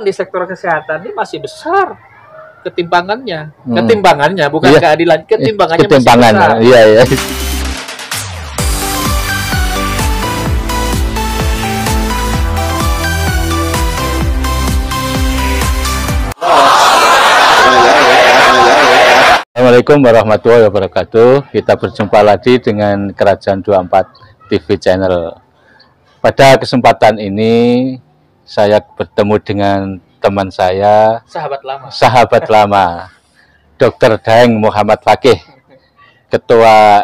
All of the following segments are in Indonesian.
di sektor kesehatan ini masih besar ketimpangannya. Ketimpangannya bukan keadilan, ketimpangannya masih besar. Iya, iya. Assalamualaikum warahmatullahi wabarakatuh. Kita berjumpa lagi dengan Kerajaan 24 TV Channel. Pada kesempatan ini saya bertemu dengan teman saya, sahabat lama, Dr. Daeng Muhammad Fakih, Ketua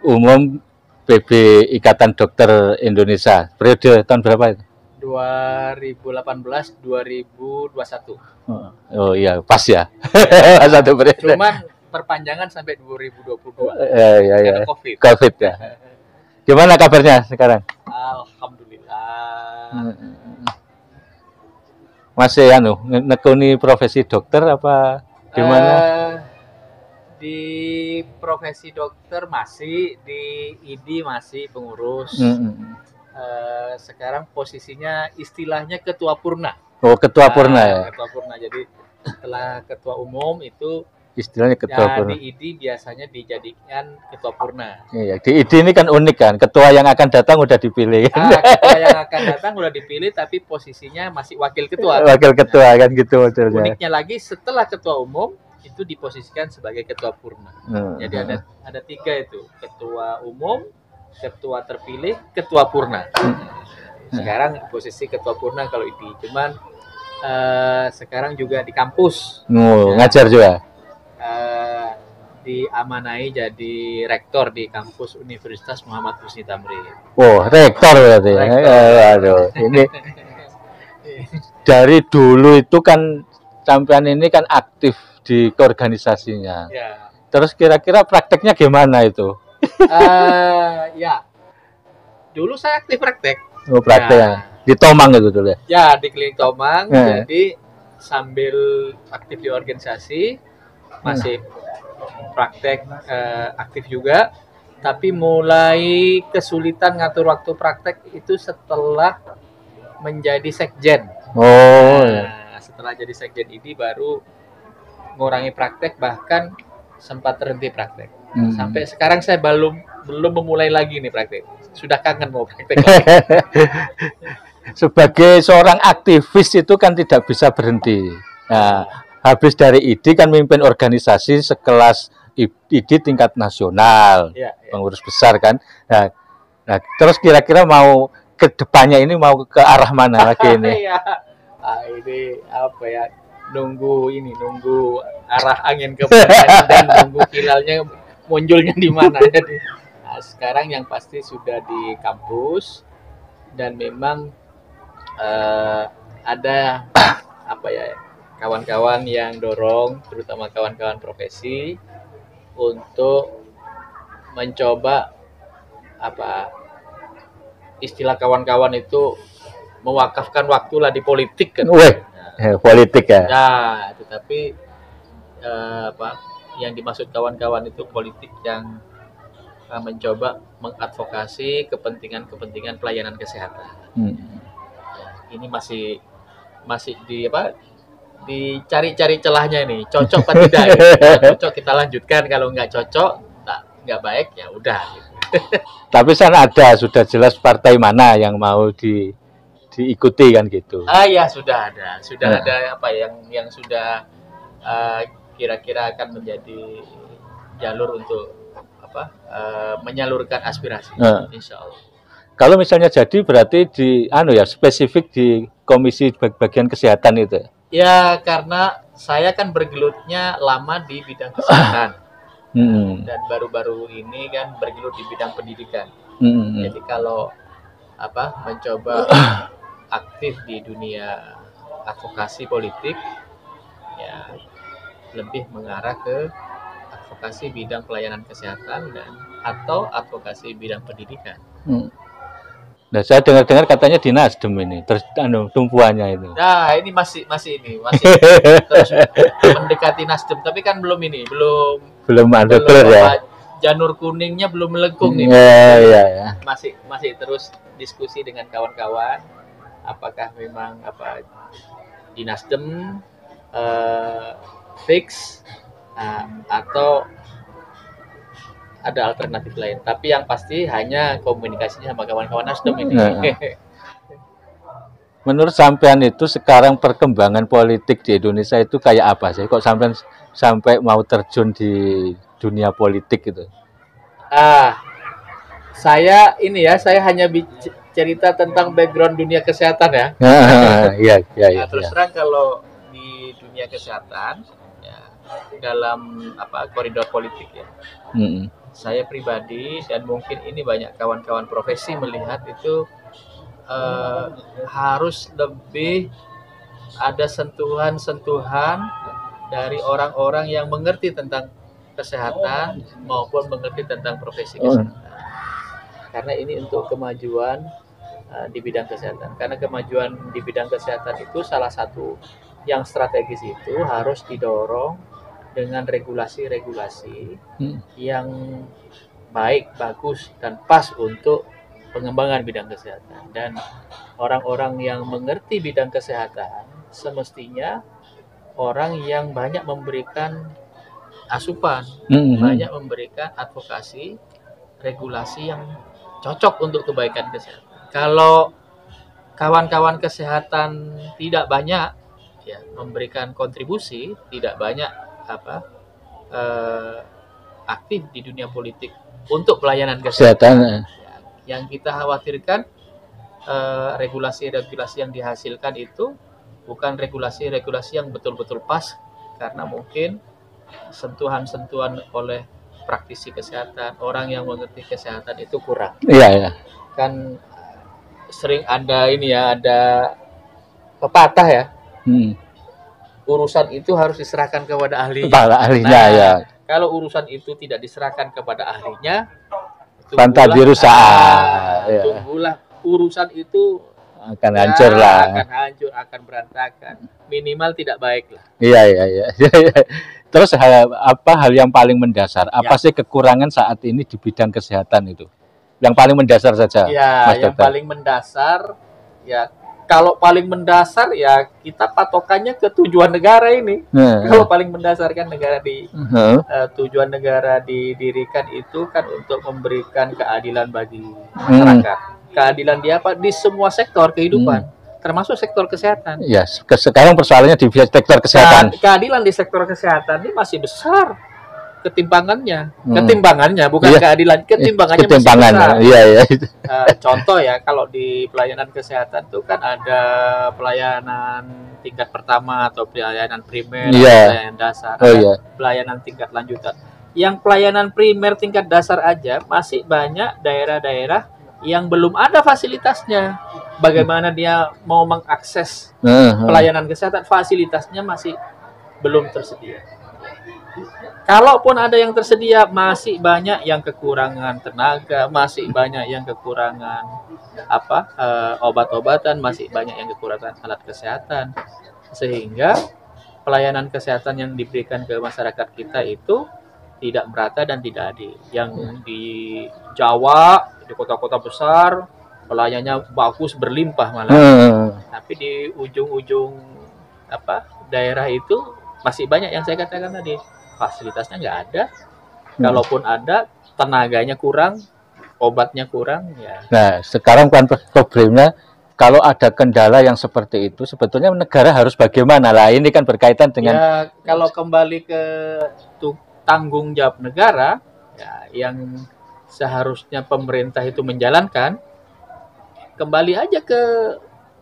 Umum PB Ikatan Dokter Indonesia. Periode tahun berapa itu? 2018-2021. Oh iya, pas ya. Satu periode. Cuman perpanjangan sampai 2022. Iya. COVID. COVID ya. Gimana kabarnya sekarang? Alhamdulillah. Masih nekuni profesi dokter apa gimana? Di profesi dokter masih, di ID masih pengurus. Sekarang posisinya istilahnya ketua purna. Oh, ketua purna ya. Ketua purna. Jadi setelah ketua umum itu istilahnya ketua purna. Di ID biasanya dijadikan ketua purna. Iya, di ID ini kan unik kan. Ketua yang akan datang udah dipilih. Ketua yang akan datang udah dipilih tapi posisinya masih wakil ketua. Wakil ketua kan gitu maksudnya. Uniknya lagi setelah ketua umum itu diposisikan sebagai ketua purna. Jadi ada tiga itu, ketua umum, ketua terpilih, ketua purna. Sekarang posisi ketua purna kalau ini, cuman sekarang juga di kampus. Ngajar juga. Diamanai jadi rektor di kampus Universitas Muhammad Husni Tamrin. Oh, rektor berarti. Aduh, ini dari dulu itu kan sampean ini kan aktif di keorganisasinya. Ya. Terus kira-kira prakteknya gimana itu? Ya, dulu saya aktif praktek. Oh, praktek ya. Di Tomang itu dulu ya? Ya, di Klinik Tomang. Jadi sambil aktif di organisasi, masih praktek aktif juga. Tapi mulai kesulitan ngatur waktu praktek itu setelah menjadi sekjen. Oh. Setelah jadi sekjen ini baru mengurangi praktek, bahkan sempat terhenti praktek. Sampai sekarang saya belum memulai lagi nih praktek. Sudah kangen mau praktek lagi. Sebagai seorang aktivis itu kan tidak bisa berhenti. Nah, habis dari ID kan memimpin organisasi sekelas ID tingkat nasional, pengurus besar kan. Nah, terus kira-kira mau ke depannya ini mau ke arah mana lagi ini? Ini apa ya? Nunggu arah angin ke mana dan nunggu hilalnya munculnya di mana. Jadi sekarang yang pasti sudah di kampus dan memang ada kawan-kawan yang dorong, terutama kawan-kawan profesi untuk mencoba istilah kawan-kawan itu mewakafkan waktulah di politik kan. Politik ya. Nah, tetapi yang dimaksud kawan-kawan itu politik yang mencoba mengadvokasi kepentingan pelayanan kesehatan. Ini masih dicari-cari celahnya ini, cocok apa tidak? Cocok kita lanjutkan, kalau nggak cocok, nggak baik ya udah. Gitu. Tapi sudah jelas partai mana yang mau diikuti kan gitu. Ya sudah ada yang sudah kira-kira akan menjadi jalur untuk menyalurkan aspirasi. Insya Allah. Kalau misalnya jadi berarti spesifik di komisi bagian kesehatan itu. Ya karena saya kan bergelutnya lama di bidang kesehatan dan baru-baru ini kan bergelut di bidang pendidikan. Jadi kalau mencoba aktif di dunia advokasi politik, ya lebih mengarah ke advokasi bidang pelayanan kesehatan atau advokasi bidang pendidikan. Nah, saya dengar katanya di Nasdem ini, terus tumpuannya itu. Nah, ini masih terus mendekati Nasdem, tapi kan belum ada ya. Janur kuningnya belum melengkung nih. Ya. Masih terus diskusi dengan kawan-kawan apakah memang di Nasdem fix, atau ada alternatif lain. Tapi yang pasti hanya komunikasinya sama kawan-kawan Nasdem ini. Menurut sampean itu sekarang perkembangan politik di Indonesia itu kayak apa sih? Kok sampean sampai mau terjun di dunia politik itu? Saya hanya cerita tentang background dunia kesehatan ya. Iya. Terus terang kalau di dunia kesehatan ya, dalam koridor politik ya. Saya pribadi dan mungkin ini banyak kawan-kawan profesi melihat itu harus lebih ada sentuhan-sentuhan dari orang-orang yang mengerti tentang kesehatan maupun mengerti tentang profesi kesehatan. Karena ini untuk kemajuan di bidang kesehatan. Karena kemajuan di bidang kesehatan itu salah satu yang strategis itu harus didorong dengan regulasi-regulasi yang baik, bagus, dan pas untuk pengembangan bidang kesehatan. Dan orang-orang yang mengerti bidang kesehatan semestinya orang yang banyak memberikan asupan, banyak memberikan advokasi, regulasi yang cocok untuk kebaikan kesehatan. Kalau kawan-kawan kesehatan tidak banyak ya memberikan kontribusi, tidak banyak aktif di dunia politik untuk pelayanan kesehatan. Yang kita khawatirkan regulasi-regulasi yang dihasilkan itu bukan regulasi-regulasi yang betul-betul pas, karena mungkin sentuhan-sentuhan oleh praktisi kesehatan, orang yang mengerti kesehatan itu kurang. Iya. Kan sering ada ada pepatah ya. Urusan itu harus diserahkan kepada ahlinya. Ya. Kalau urusan itu tidak diserahkan kepada ahlinya, tunggulah urusan itu akan hancur lah. Akan hancur, akan berantakan. Minimal tidak baik lah. Iya. Terus hal yang paling mendasar? Apa sih kekurangan saat ini di bidang kesehatan itu? Yang paling mendasar saja. Ya, yang paling mendasar ya. Kalau paling mendasar ya kita patokannya ke tujuan negara ini. Kalau paling mendasar kan negara tujuan negara didirikan itu kan untuk memberikan keadilan bagi masyarakat. Keadilan di semua sektor kehidupan, termasuk sektor kesehatan. Ya, sekarang persoalannya di sektor kesehatan. Keadilan di sektor kesehatan ini masih besar ketimpangannya. Bukan keadilan, ketimpangannya masih besar. Iya. Contoh ya, kalau di pelayanan kesehatan itu kan ada pelayanan tingkat pertama atau pelayanan primer, pelayanan dasar, pelayanan tingkat lanjutan. Yang pelayanan primer tingkat dasar aja masih banyak daerah-daerah yang belum ada fasilitasnya. Bagaimana dia mau mengakses pelayanan kesehatan, fasilitasnya masih belum tersedia. Kalaupun ada yang tersedia, masih banyak yang kekurangan tenaga, masih banyak yang kekurangan obat-obatan, masih banyak yang kekurangan alat kesehatan, sehingga pelayanan kesehatan yang diberikan ke masyarakat kita itu tidak merata dan tidak adil. Yang di Jawa, di kota-kota besar, pelayanannya bagus, berlimpah malah. Tapi di ujung-ujung daerah itu masih banyak yang saya katakan tadi, fasilitasnya nggak ada. Kalaupun ada, tenaganya kurang, obatnya kurang. Ya. Nah, sekarang kan problemnya kalau ada kendala yang seperti itu, sebetulnya negara harus bagaimana lah? Ini kan berkaitan dengan. Ya, kalau kembali ke tanggung jawab negara, ya, yang seharusnya pemerintah itu menjalankan, kembali aja ke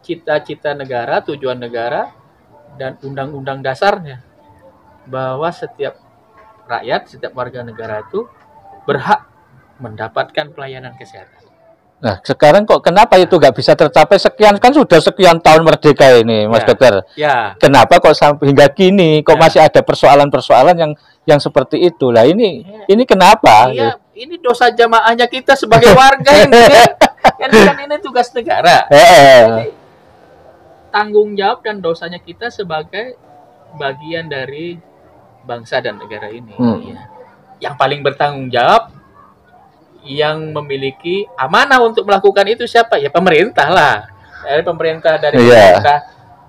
cita-cita negara, tujuan negara, dan undang-undang dasarnya, bahwa setiap rakyat, setiap warga negara itu berhak mendapatkan pelayanan kesehatan. Nah, sekarang kok kenapa itu nggak bisa tercapai? Kan sudah sekian tahun merdeka ini, Mas Dokter. Ya. Kenapa kok sampai hingga kini kok masih ada persoalan-persoalan yang seperti itu? Lah ini kenapa? Iya, ini dosa jamaahnya kita sebagai warga ini. Kan ini tugas negara. Jadi, tanggung jawab dan dosanya kita sebagai bagian dari bangsa dan negara ini. Ya. Yang paling bertanggung jawab, yang memiliki amanah untuk melakukan itu siapa? Ya pemerintah lah. Dari pemerintah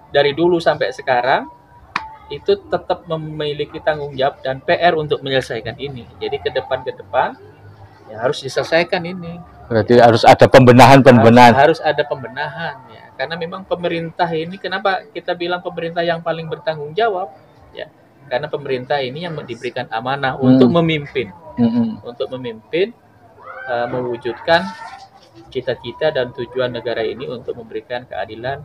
dari dulu sampai sekarang itu tetap memiliki tanggung jawab dan PR untuk menyelesaikan ini. Jadi ke depan ya harus diselesaikan ini. Berarti harus ada pembenahan. Harus ada pembenahan ya. Karena memang pemerintah ini, kenapa kita bilang pemerintah yang paling bertanggung jawab ya? Karena pemerintah ini yang diberikan amanah untuk memimpin. Untuk memimpin, mewujudkan cita-cita dan tujuan negara ini untuk memberikan keadilan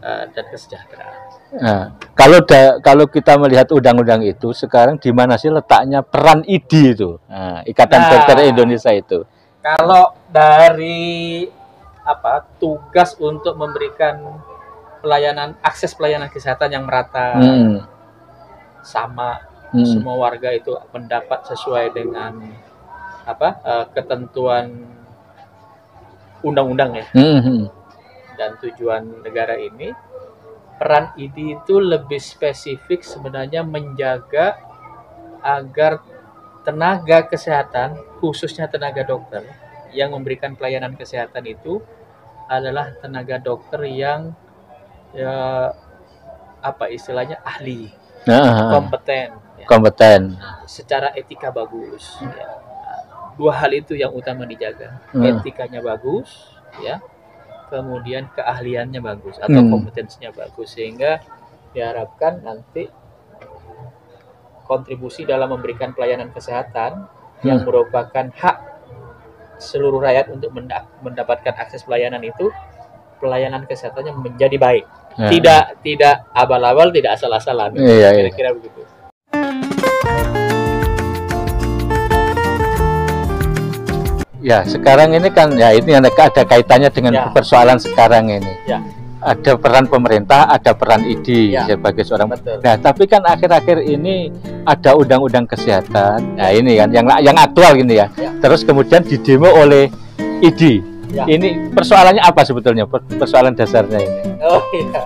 dan kesejahteraan. Nah, kalau kita melihat undang-undang itu sekarang di mana sih letaknya peran IDI itu, Ikatan Dokter Indonesia itu? Kalau dari tugas untuk memberikan akses pelayanan kesehatan yang merata, sama semua warga itu mendapat sesuai dengan ketentuan undang-undang ya. Dan tujuan negara ini, peran IDI itu lebih spesifik sebenarnya menjaga agar tenaga kesehatan, khususnya tenaga dokter yang memberikan pelayanan kesehatan itu adalah tenaga dokter yang istilahnya ahli, kompeten, secara etika bagus. Ya. Dua hal itu yang utama dijaga, etikanya bagus, ya. Kemudian keahliannya bagus atau kompetensinya bagus, sehingga diharapkan nanti kontribusi dalam memberikan pelayanan kesehatan yang merupakan hak seluruh rakyat untuk mendapatkan akses pelayanan itu, pelayanan kesehatannya menjadi baik, tidak abal-abal, tidak asal-asalan, kira-kira begitu. Ya, sekarang ini kan ya ini ada kaitannya dengan persoalan sekarang ini. Ya. Ada peran pemerintah, ada peran IDI sebagai seorang. Betul. Nah, tapi kan akhir-akhir ini ada undang-undang kesehatan. Nah, ini kan yang aktual gini ya. Terus kemudian didemo oleh IDI. Ini persoalannya apa sebetulnya? Persoalan dasarnya ini. Oh iya.